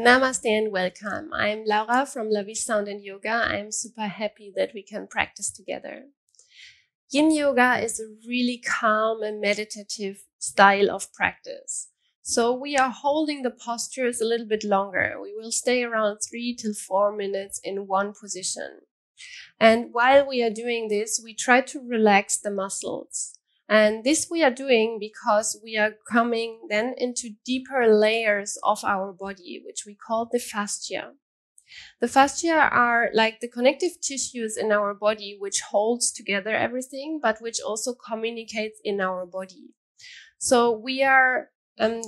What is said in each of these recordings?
Namaste and welcome. I'm Laura from LaVi Sound and Yoga. I'm super happy that we can practice together. Yin Yoga is a really calm and meditative style of practice. So we are holding the postures a little bit longer. We will stay around 3 to 4 minutes in one position. And while we are doing this, we try to relax the muscles. And this we are doing because we are coming then into deeper layers of our body, which we call the fascia. The fascia are like the connective tissues in our body, which holds together everything, but which also communicates in our body. So we are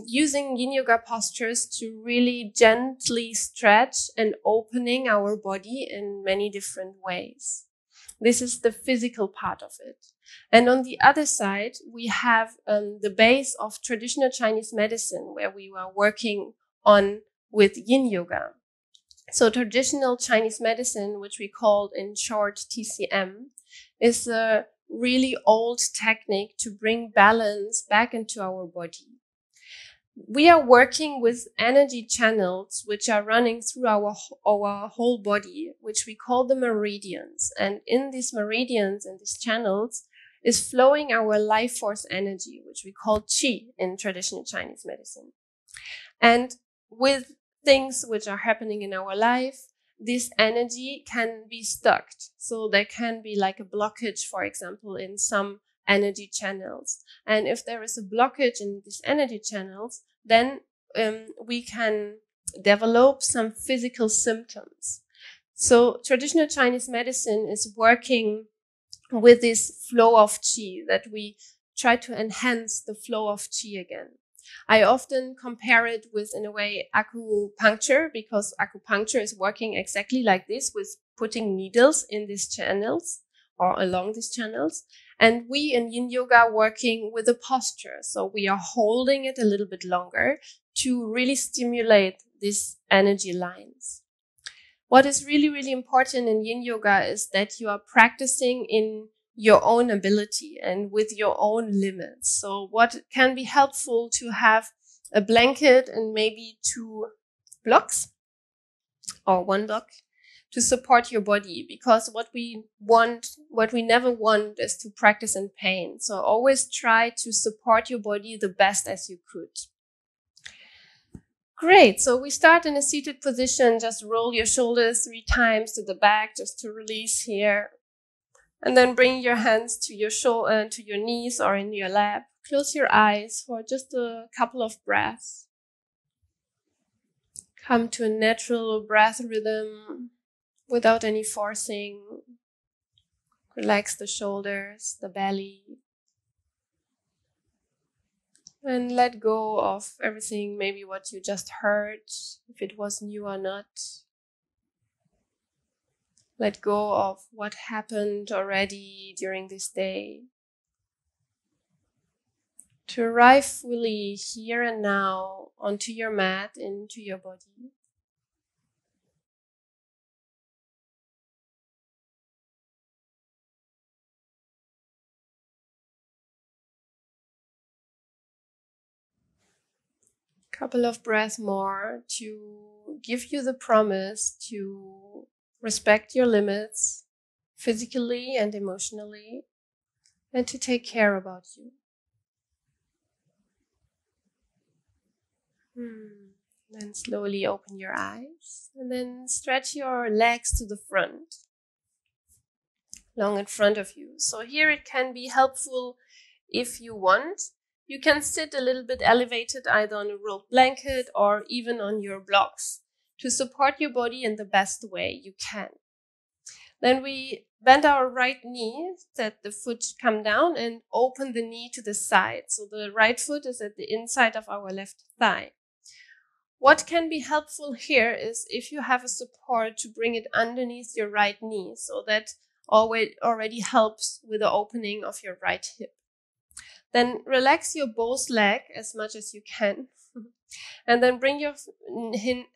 using yin yoga postures to really gently stretch and opening our body in many different ways. This is the physical part of it. And on the other side, we have the base of traditional Chinese medicine, where we were working on with yin yoga. So traditional Chinese medicine, which we called in short TCM, is a really old technique to bring balance back into our body. We are working with energy channels which are running through our whole body, which we call the meridians. And in these meridians and these channels is flowing our life force energy, which we call qi in traditional Chinese medicine. And with things which are happening in our life, this energy can be stuck. So there can be like a blockage, for example, in some energy channels. And if there is a blockage in these energy channels, then we can develop some physical symptoms. So traditional Chinese medicine is working with this flow of qi, that we try to enhance the flow of qi again. I often compare it with, in a way, acupuncture, because acupuncture is working exactly like this, with putting needles in these channels or along these channels. And we in Yin Yoga are working with a posture. So we are holding it a little bit longer to really stimulate these energy lines. What is really, really important in Yin Yoga is that you are practicing in your own ability and with your own limits. So what can be helpful to have a blanket and maybe 2 blocks or 1 block to support your body, because what we never want is to practice in pain. So always try to support your body the best as you could. Great. So we start in a seated position. Just roll your shoulders 3 times to the back, just to release here. And then bring your hands to your to your knees or in your lap. Close your eyes for just a couple of breaths. Come to a natural breath rhythm without any forcing. Relax the shoulders, the belly. And let go of everything, maybe what you just heard, if it was new or not. Let go of what happened already during this day. To arrive fully here and now onto your mat, into your body. Couple of breaths more to give you the promise to respect your limits physically and emotionally, and to take care about you. Then slowly open your eyes and then stretch your legs to the front, long in front of you. So here it can be helpful if you want. You can sit a little bit elevated, either on a rolled blanket or even on your blocks, to support your body in the best way you can. Then we bend our right knee, let the foot come down and open the knee to the side. So the right foot is at the inside of our left thigh. What can be helpful here is if you have a support, to bring it underneath your right knee, so that already helps with the opening of your right hip. Then relax your both leg as much as you can. And then bring your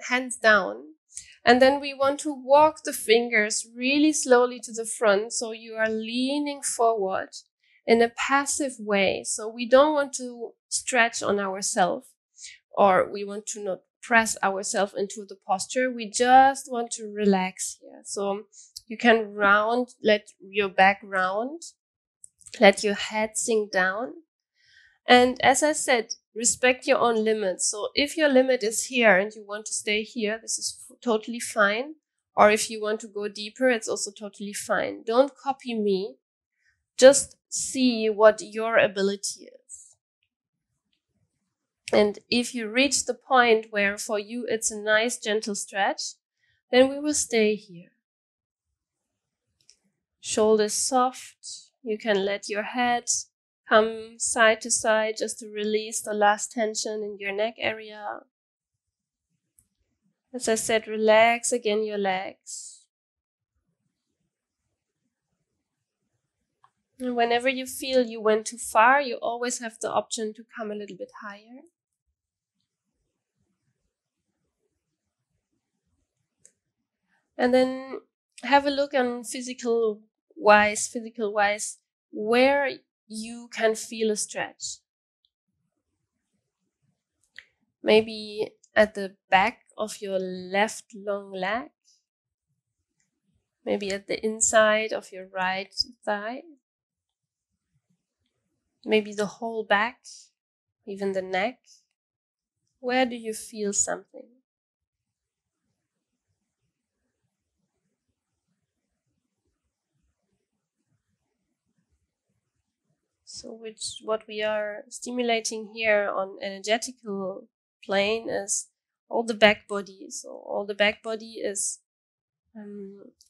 hands down. And then we want to walk the fingers really slowly to the front. So you are leaning forward in a passive way. So we don't want to stretch on ourselves, or we want to not press ourselves into the posture. We just want to relax here. So you can let your back round, let your head sink down. And as I said, respect your own limits. So if your limit is here and you want to stay here, this is totally fine. Or if you want to go deeper, it's also totally fine. Don't copy me. Just see what your ability is. And if you reach the point where for you it's a nice gentle stretch, then we will stay here. Shoulders soft. You can let your head come side to side just to release the last tension in your neck area. As I said, relax again your legs. And whenever you feel you went too far, you always have the option to come a little bit higher. And then have a look on physical wise, where you can feel a stretch. Maybe at the back of your left long leg. Maybe at the inside of your right thigh. Maybe the whole back, even the neck. Where do you feel something? So what we are stimulating here on energetical plane is all the back body. So all the back body is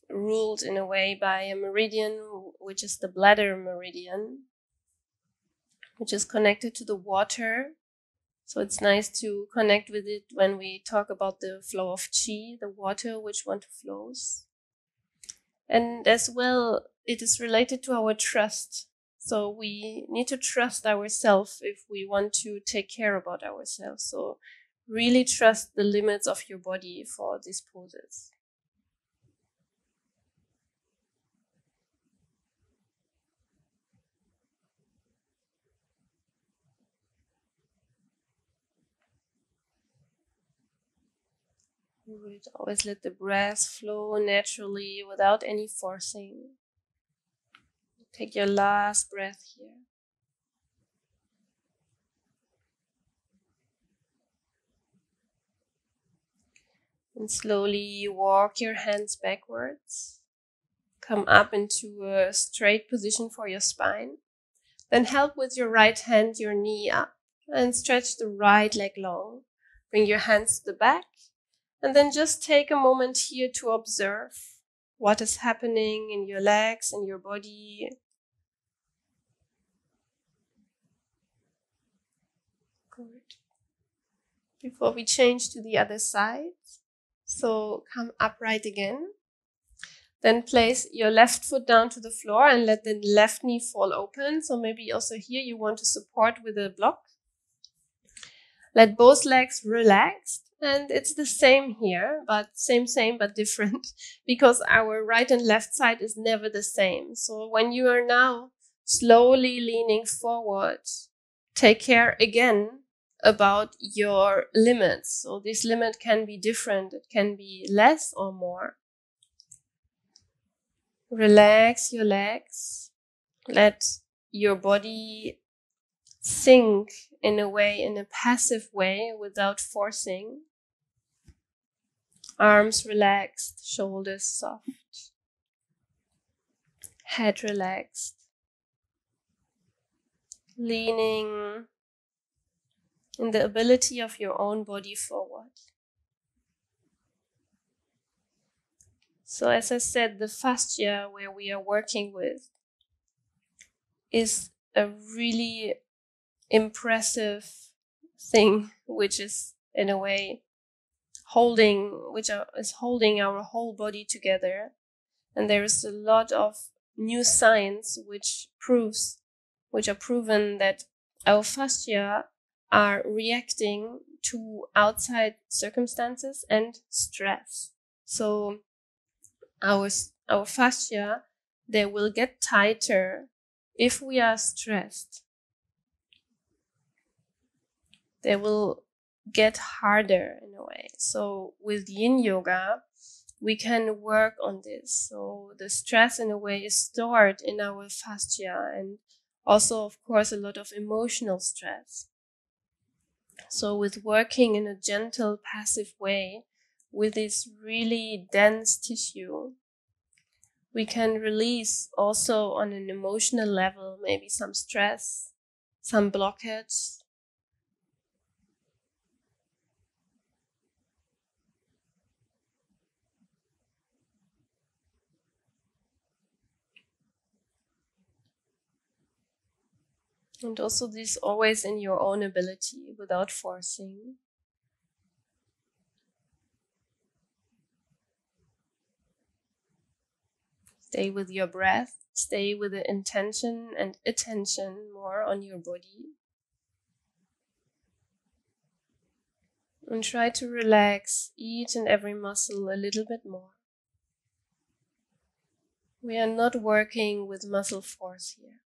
ruled in a way by a meridian, which is the bladder meridian, which is connected to the water. So it's nice to connect with it when we talk about the flow of chi, the water which want to flows. And as well, it is related to our trust. So we need to trust ourselves if we want to take care about ourselves. So really trust the limits of your body for these poses. You would always let the breath flow naturally without any forcing. Take your last breath here. And slowly walk your hands backwards. Come up into a straight position for your spine. Then help with your right hand your knee up and stretch the right leg long. Bring your hands to the back and then just take a moment here to observe what is happening in your legs and your body. Good. Before we change to the other side, so come upright again. Then place your left foot down to the floor and let the left knee fall open. So maybe also here you want to support with a block. Let both legs relaxed. And it's the same here, but same, but different. Because our right and left side is never the same. So when you are now slowly leaning forward, take care again about your limits. So this limit can be different. It can be less or more. Relax your legs. Let your body sink in a passive way without forcing. Arms relaxed, shoulders soft. Head relaxed. Leaning in the ability of your own body forward. So as I said, the fascia where we are working with is a really impressive thing, which is in a way holding our whole body together. And there is a lot of new science which are proven that our fascia are reacting to outside circumstances and stress. So our fascia, they will get tighter if we are stressed. They will get harder in a way. So with Yin Yoga, we can work on this. So the stress in a way is stored in our fascia, and also, of course, a lot of emotional stress. So with working in a gentle, passive way with this really dense tissue, we can release also on an emotional level, maybe some stress, some blockage. And also this always in your own ability, without forcing. Stay with your breath, stay with the intention and attention more on your body. And try to relax each and every muscle a little bit more. We are not working with muscle force here.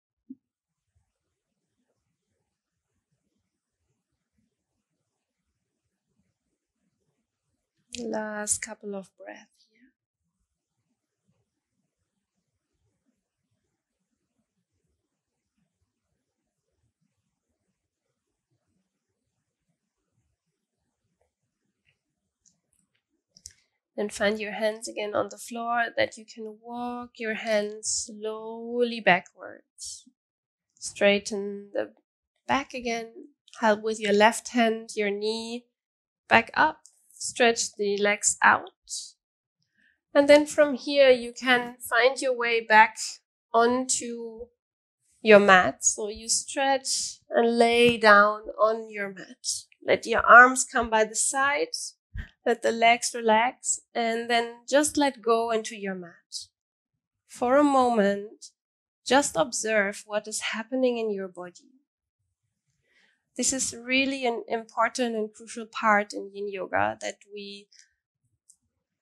Last couple of breaths here. Then find your hands again on the floor, that you can walk your hands slowly backwards. Straighten the back again. Help with your left hand, your knee back up. Stretch the legs out. And then from here, you can find your way back onto your mat. So you stretch and lay down on your mat. Let your arms come by the side. Let the legs relax. And then just let go into your mat. For a moment, just observe what is happening in your body. This is really an important and crucial part in Yin Yoga, that we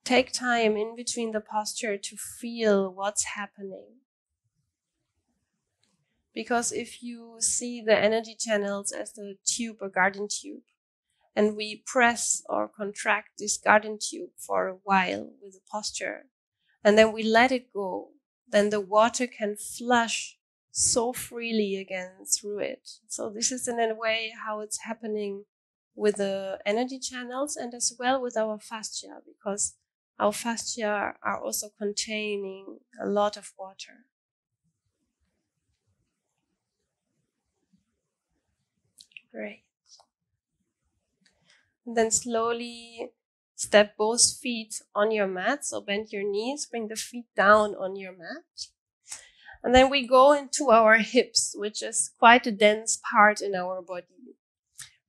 take time in between the posture to feel what's happening. Because if you see the energy channels as the tube, a garden tube, and we press or contract this garden tube for a while with the posture, and then we let it go, then the water can flush so freely again through it. So this is in a way how it's happening with the energy channels, and as well with our fascia, because our fascia are also containing a lot of water. Great. And then slowly step both feet on your mat. So bend your knees, bring the feet down on your mat. And then we go into our hips, which is quite a dense part in our body.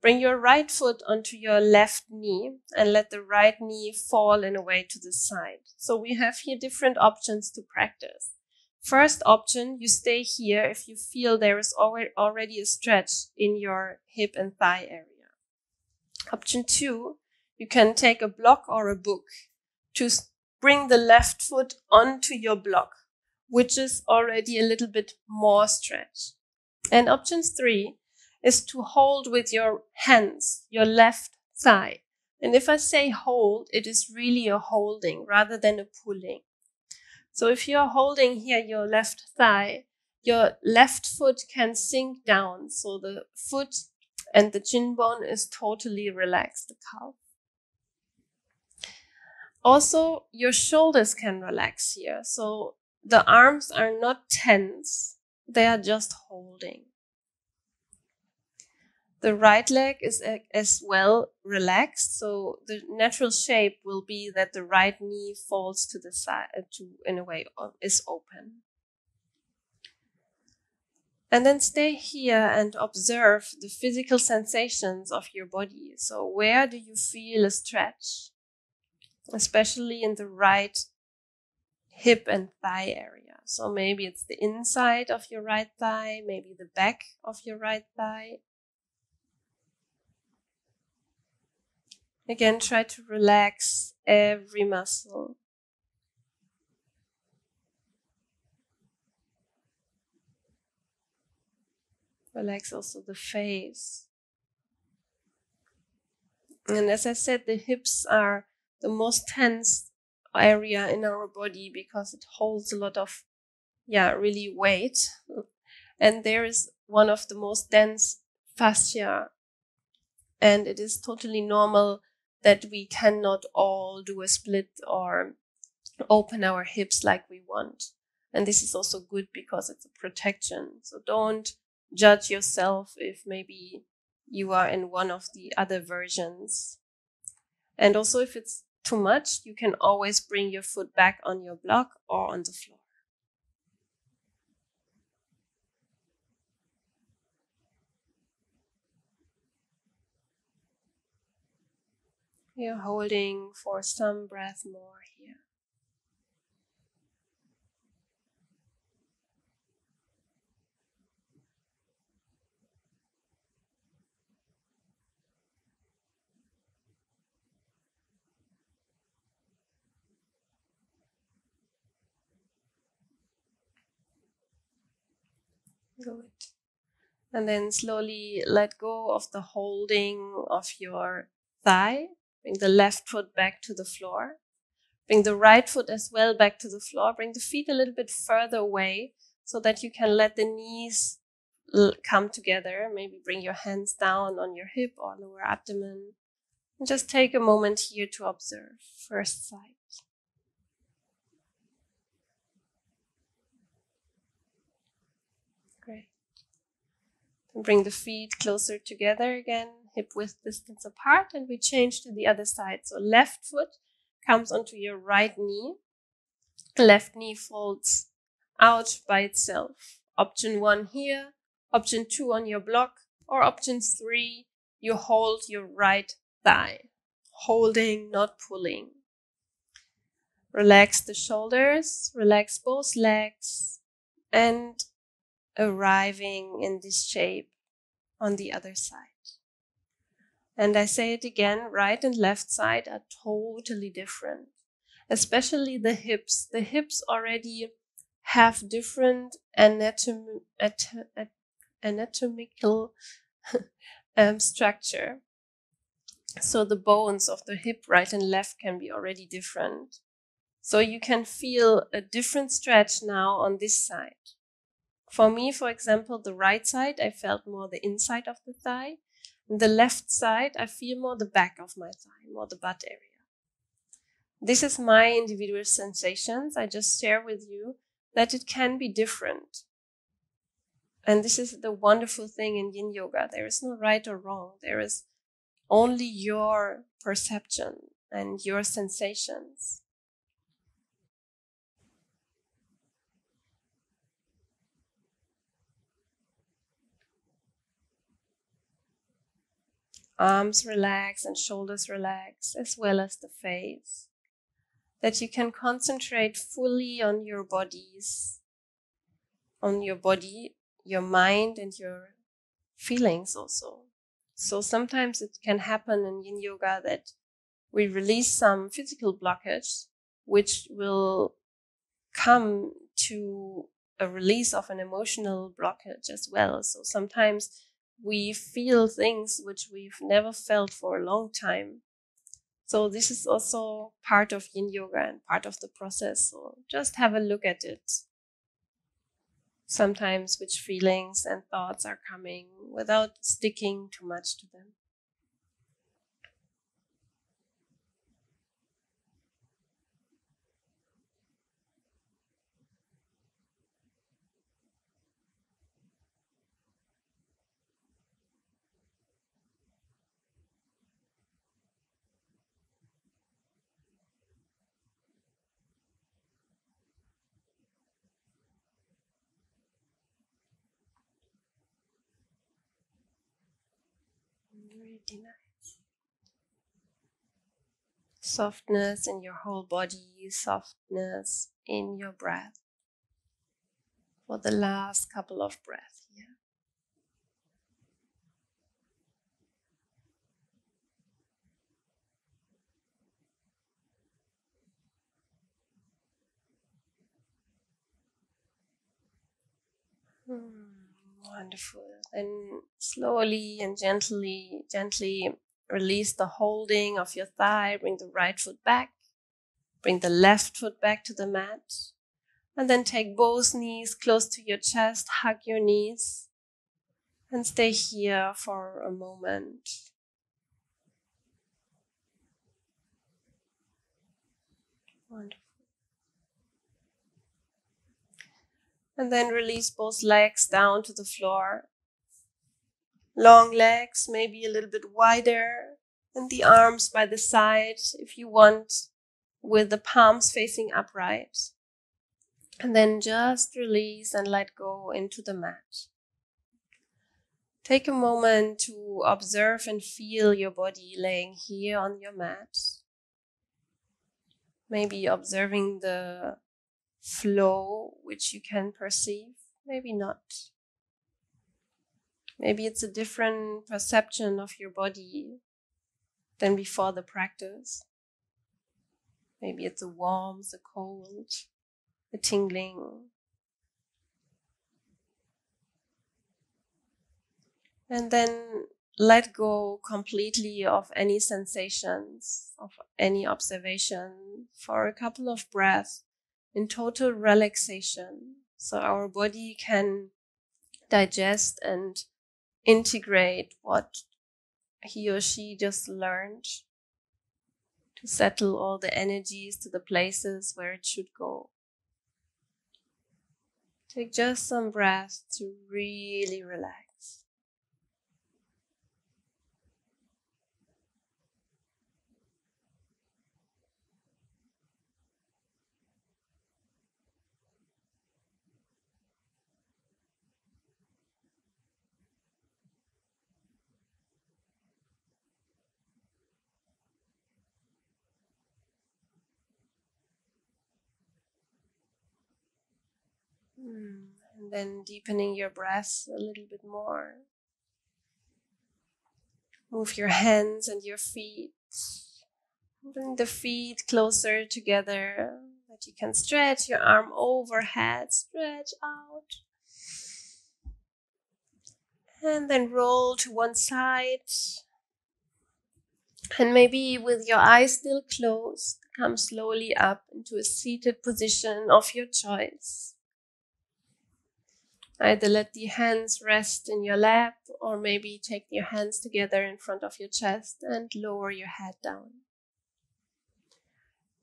Bring your right foot onto your left knee and let the right knee fall in a way to the side. So we have here different options to practice. First option, you stay here if you feel there is already a stretch in your hip and thigh area. Option 2, you can take a block or a book to bring the left foot onto your block, which is already a little bit more stretch. And option 3 is to hold with your hands, your left thigh. And if I say hold, it is really a holding rather than a pulling. So if you're holding here your left thigh, your left foot can sink down. So the foot and the shin bone is totally relaxed, the calf. Also, your shoulders can relax here. So the arms are not tense, they are just holding. The right leg is as well relaxed, so the natural shape will be that the right knee falls to the side, in a way, is open. And then stay here and observe the physical sensations of your body. So where do you feel a stretch? Especially in the right hip and thigh area. So maybe it's the inside of your right thigh, maybe the back of your right thigh. Again, try to relax every muscle. Relax also the face. And as I said, the hips are the most tense area in our body because it holds a lot of, really weight. And there is one of the most dense fascia. And it is totally normal that we cannot all do a split or open our hips like we want. And this is also good because it's a protection. So don't judge yourself if maybe you are in one of the other versions. And also if it's too much, you can always bring your foot back on your block or on the floor. You're holding for some breath more here. Good. And then slowly let go of the holding of your thigh. Bring the left foot back to the floor. Bring the right foot as well back to the floor. Bring the feet a little bit further away so that you can let the knees come together. Maybe bring your hands down on your hip or lower abdomen. And just take a moment here to observe. First side. Great. And bring the feet closer together again, hip width distance apart, and we change to the other side. So left foot comes onto your right knee. Left knee folds out by itself. Option 1 here, option 2 on your block, or option 3, you hold your right thigh. Holding, not pulling. Relax the shoulders, relax both legs, and arriving in this shape on the other side. And I say it again, right and left side are totally different, especially the hips. The hips already have different anatomical structure. So the bones of the hip, right and left, can be already different. So you can feel a different stretch now on this side. For me, for example, the right side, I felt more the inside of the thigh. And the left side, I feel more the back of my thigh, more the butt area. This is my individual sensations. I just share with you that it can be different. And this is the wonderful thing in Yin Yoga. There is no right or wrong. There is only your perception and your sensations. Arms relax and shoulders relax, as well as the face. That you can concentrate fully on your bodies, on your body, your mind, and your feelings also. So sometimes it can happen in Yin Yoga that we release some physical blockage, which will come to a release of an emotional blockage as well. So sometimes we feel things which we've never felt for a long time. So this is also part of Yin Yoga and part of the process. So just have a look at it. Sometimes which feelings and thoughts are coming without sticking too much to them. Really nice. Softness in your whole body, softness in your breath. For the last couple of breaths here. Wonderful. And slowly and gently release the holding of your thigh. Bring the right foot back. Bring the left foot back to the mat. And then take both knees close to your chest. Hug your knees. And stay here for a moment. Wonderful. And then release both legs down to the floor. Long legs, maybe a little bit wider. And the arms by the side, if you want, with the palms facing upright. And then just release and let go into the mat. Take a moment to observe and feel your body laying here on your mat. Maybe observing the flow which you can perceive, maybe not. Maybe it's a different perception of your body than before the practice. Maybe it's a warmth, a cold, a tingling. And then let go completely of any sensations, of any observation for a couple of breaths in total relaxation. So our body can digest and integrate what he or she just learned, to settle all the energies to the places where it should go. Take just some breaths to really relax. And then deepening your breath a little bit more. Move your hands and your feet. Bring the feet closer together, that you can stretch your arm overhead, stretch out. And then roll to one side. And maybe with your eyes still closed, come slowly up into a seated position of your choice. Either let the hands rest in your lap, or maybe take your hands together in front of your chest and lower your head down.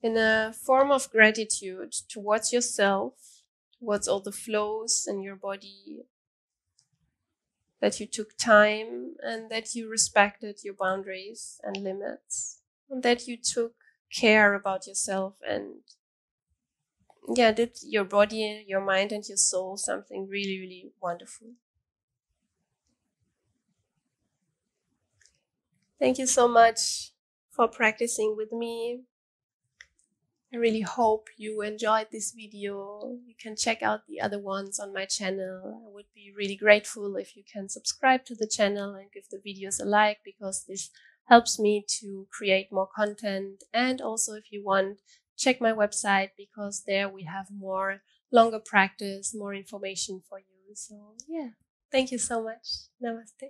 In a form of gratitude towards yourself, towards all the flows in your body, that you took time and that you respected your boundaries and limits, and that you took care about yourself and did your body, your mind and your soul something really, really wonderful. Thank you so much for practicing with me. I really hope you enjoyed this video. You can check out the other ones on my channel. I would be really grateful if you can subscribe to the channel and give the videos a like, because this helps me to create more content. And also, if you want, check my website, because there we have more longer practice, more information for you. So yeah, thank you so much. Namaste.